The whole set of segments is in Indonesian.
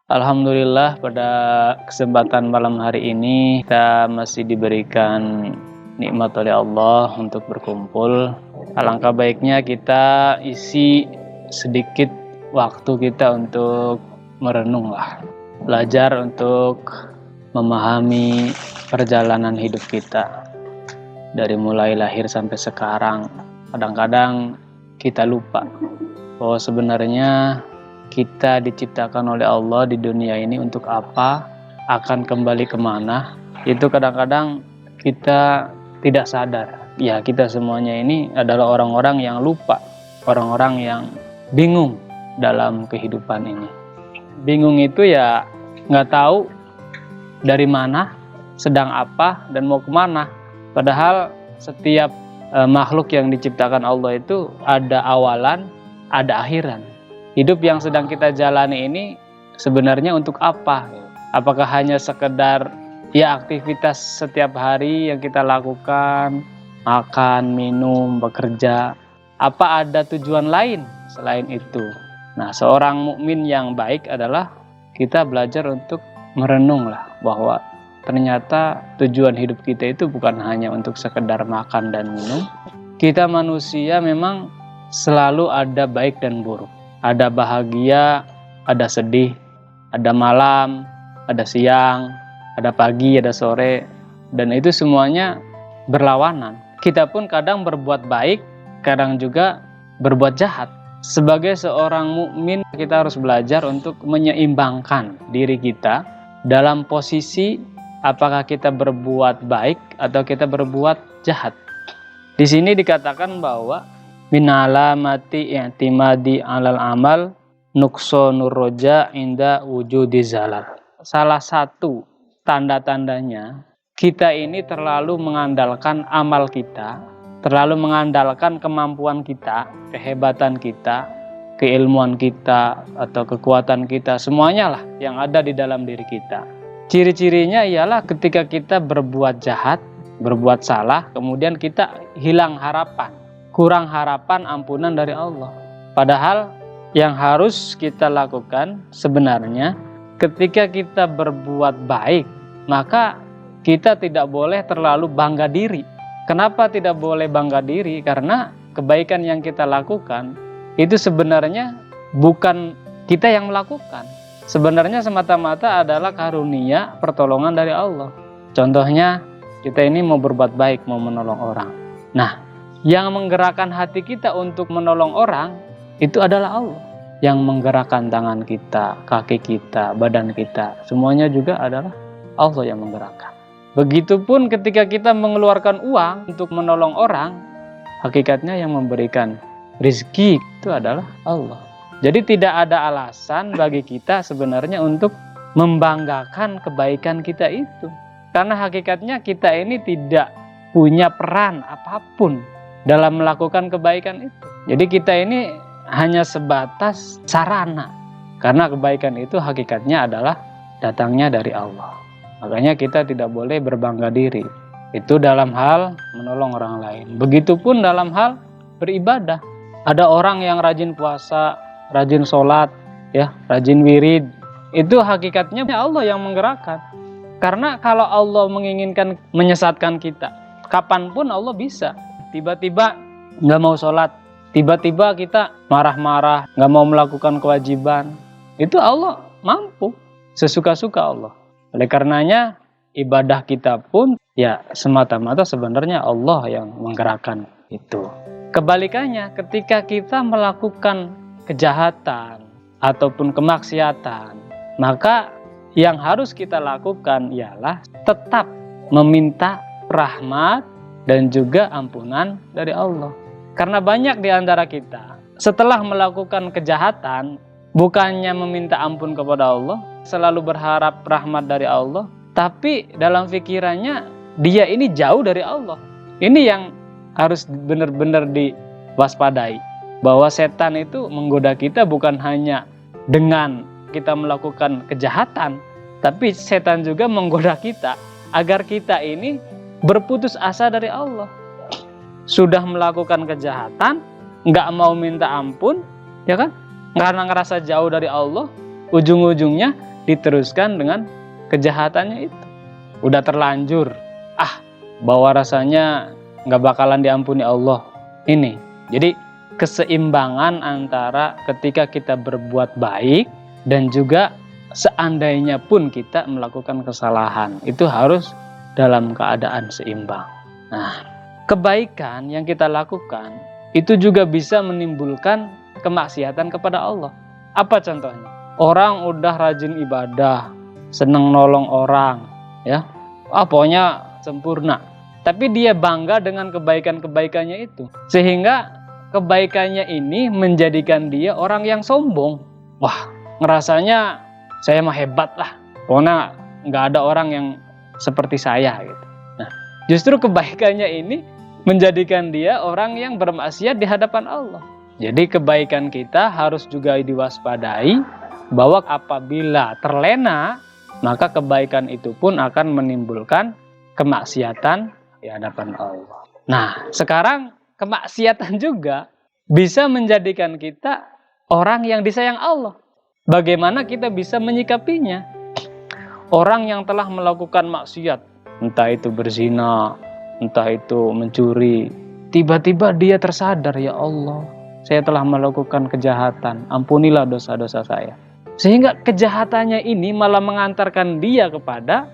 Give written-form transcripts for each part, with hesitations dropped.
Alhamdulillah pada kesempatan malam hari ini kita masih diberikan nikmat oleh Allah untuk berkumpul. Alangkah baiknya kita isi sedikit waktu kita untuk merenung lah. Belajar untuk memahami perjalanan hidup kita. Dari mulai lahir sampai sekarang. Kadang-kadang kita lupa bahwa sebenarnya kita diciptakan oleh Allah di dunia ini untuk apa, akan kembali kemana, itu kadang-kadang kita tidak sadar. Ya, kita semuanya ini adalah orang-orang yang lupa, orang-orang yang bingung dalam kehidupan ini. Bingung itu ya nggak tahu dari mana, sedang apa, dan mau kemana. Padahal setiap makhluk yang diciptakan Allah itu ada awalan, ada akhiran. Hidup yang sedang kita jalani ini sebenarnya untuk apa? Apakah hanya sekedar ya aktivitas setiap hari yang kita lakukan, makan, minum, bekerja? Apa ada tujuan lain selain itu? Nah, seorang mukmin yang baik adalah kita belajar untuk merenunglah bahwa ternyata tujuan hidup kita itu bukan hanya untuk sekedar makan dan minum. Kita manusia memang selalu ada baik dan buruk. Ada bahagia, ada sedih, ada malam, ada siang, ada pagi, ada sore, dan itu semuanya berlawanan. Kita pun kadang berbuat baik, kadang juga berbuat jahat. Sebagai seorang mukmin, kita harus belajar untuk menyeimbangkan diri kita dalam posisi apakah kita berbuat baik atau kita berbuat jahat. Di sini dikatakan bahwa min alamati i'timadi alal amal nuqsanur roja inda wujudi zalal. Salah satu tanda-tandanya kita ini terlalu mengandalkan amal kita, terlalu mengandalkan kemampuan kita, kehebatan kita, keilmuan kita atau kekuatan kita, semuanya lah yang ada di dalam diri kita. Ciri-cirinya ialah ketika kita berbuat jahat, berbuat salah, kemudian kita hilang harapan, kurang harapan ampunan dari Allah. Padahal yang harus kita lakukan sebenarnya ketika kita berbuat baik, maka kita tidak boleh terlalu bangga diri. Kenapa tidak boleh bangga diri? Karena kebaikan yang kita lakukan itu sebenarnya bukan kita yang melakukan. Sebenarnya semata-mata adalah karunia pertolongan dari Allah. Contohnya kita ini mau berbuat baik, mau menolong orang. Nah, yang menggerakkan hati kita untuk menolong orang itu adalah Allah. Yang menggerakkan tangan kita, kaki kita, badan kita, semuanya juga adalah Allah yang menggerakkan. Begitupun ketika kita mengeluarkan uang untuk menolong orang, hakikatnya yang memberikan rezeki itu adalah Allah. Jadi tidak ada alasan bagi kita sebenarnya untuk membanggakan kebaikan kita itu. Karena hakikatnya kita ini tidak punya peran apapun dalam melakukan kebaikan itu. Jadi kita ini hanya sebatas sarana. Karena kebaikan itu hakikatnya adalah datangnya dari Allah. Makanya kita tidak boleh berbangga diri. Itu dalam hal menolong orang lain. Begitupun dalam hal beribadah. Ada orang yang rajin puasa, rajin sholat, ya, rajin wirid. Itu hakikatnya Allah yang menggerakkan. Karena kalau Allah menginginkan menyesatkan kita, kapanpun Allah bisa. Tiba-tiba nggak mau sholat, tiba-tiba kita marah-marah, nggak mau melakukan kewajiban, itu Allah mampu, sesuka-suka Allah. Oleh karenanya ibadah kita pun ya semata-mata sebenarnya Allah yang menggerakkan itu. Kebalikannya, ketika kita melakukan kejahatan ataupun kemaksiatan, maka yang harus kita lakukan ialah tetap meminta rahmat dan juga ampunan dari Allah. Karena banyak di antara kita setelah melakukan kejahatan bukannya meminta ampun kepada Allah, selalu berharap rahmat dari Allah, tapi dalam pikirannya dia ini jauh dari Allah. Ini yang harus benar-benar diwaspadai, bahwa setan itu menggoda kita bukan hanya dengan kita melakukan kejahatan, tapi setan juga menggoda kita agar kita ini berputus asa dari Allah. Sudah melakukan kejahatan, nggak mau minta ampun, ya kan? Karena ngerasa jauh dari Allah, ujung-ujungnya diteruskan dengan kejahatannya itu. Udah terlanjur, bahwa rasanya nggak bakalan diampuni Allah. Ini, jadi keseimbangan antara ketika kita berbuat baik dan juga seandainya pun kita melakukan kesalahan, itu harus dalam keadaan seimbang. Nah, kebaikan yang kita lakukan itu juga bisa menimbulkan kemaksiatan kepada Allah. Apa contohnya? Orang udah rajin ibadah, seneng nolong orang, ya, pokoknya sempurna. Tapi dia bangga dengan kebaikan-kebaikannya itu, sehingga kebaikannya ini menjadikan dia orang yang sombong. Wah, ngerasanya saya mah hebat lah, pokoknya nggak ada orang yang seperti saya gitu. Nah, justru kebaikannya ini menjadikan dia orang yang bermaksiat di hadapan Allah. Jadi kebaikan kita harus juga diwaspadai, bahwa apabila terlena, maka kebaikan itu pun akan menimbulkan kemaksiatan di hadapan Allah. Nah, sekarang kemaksiatan juga bisa menjadikan kita orang yang disayang Allah. Bagaimana kita bisa menyikapinya? Orang yang telah melakukan maksiat, entah itu berzina, entah itu mencuri, tiba-tiba dia tersadar, ya Allah, saya telah melakukan kejahatan, ampunilah dosa-dosa saya. Sehingga kejahatannya ini malah mengantarkan dia kepada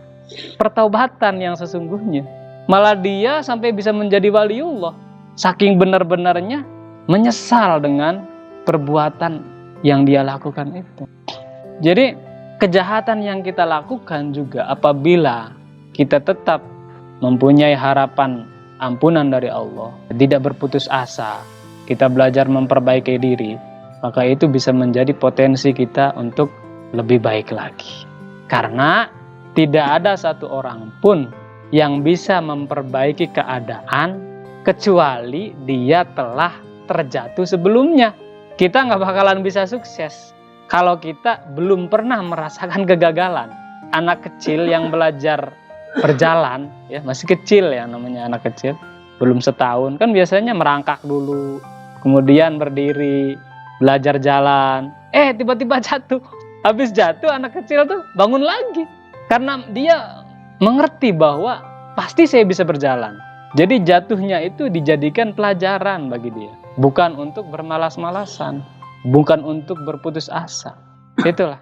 pertaubatan yang sesungguhnya. Malah dia sampai bisa menjadi waliullah, saking benar-benarnya menyesal dengan perbuatan yang dia lakukan itu. Jadi kejahatan yang kita lakukan juga, apabila kita tetap mempunyai harapan ampunan dari Allah, tidak berputus asa, kita belajar memperbaiki diri, maka itu bisa menjadi potensi kita untuk lebih baik lagi. Karena tidak ada satu orang pun yang bisa memperbaiki keadaan kecuali dia telah terjatuh sebelumnya. Kita nggak bakalan bisa sukses kalau kita belum pernah merasakan kegagalan. Anak kecil yang belajar berjalan, ya masih kecil ya, namanya anak kecil, belum setahun, kan biasanya merangkak dulu, kemudian berdiri, belajar jalan, tiba-tiba jatuh. Habis jatuh, anak kecil tuh bangun lagi, karena dia mengerti bahwa pasti saya bisa berjalan. Jadi jatuhnya itu dijadikan pelajaran bagi dia, bukan untuk bermalas-malasan, bukan untuk berputus asa. Itulah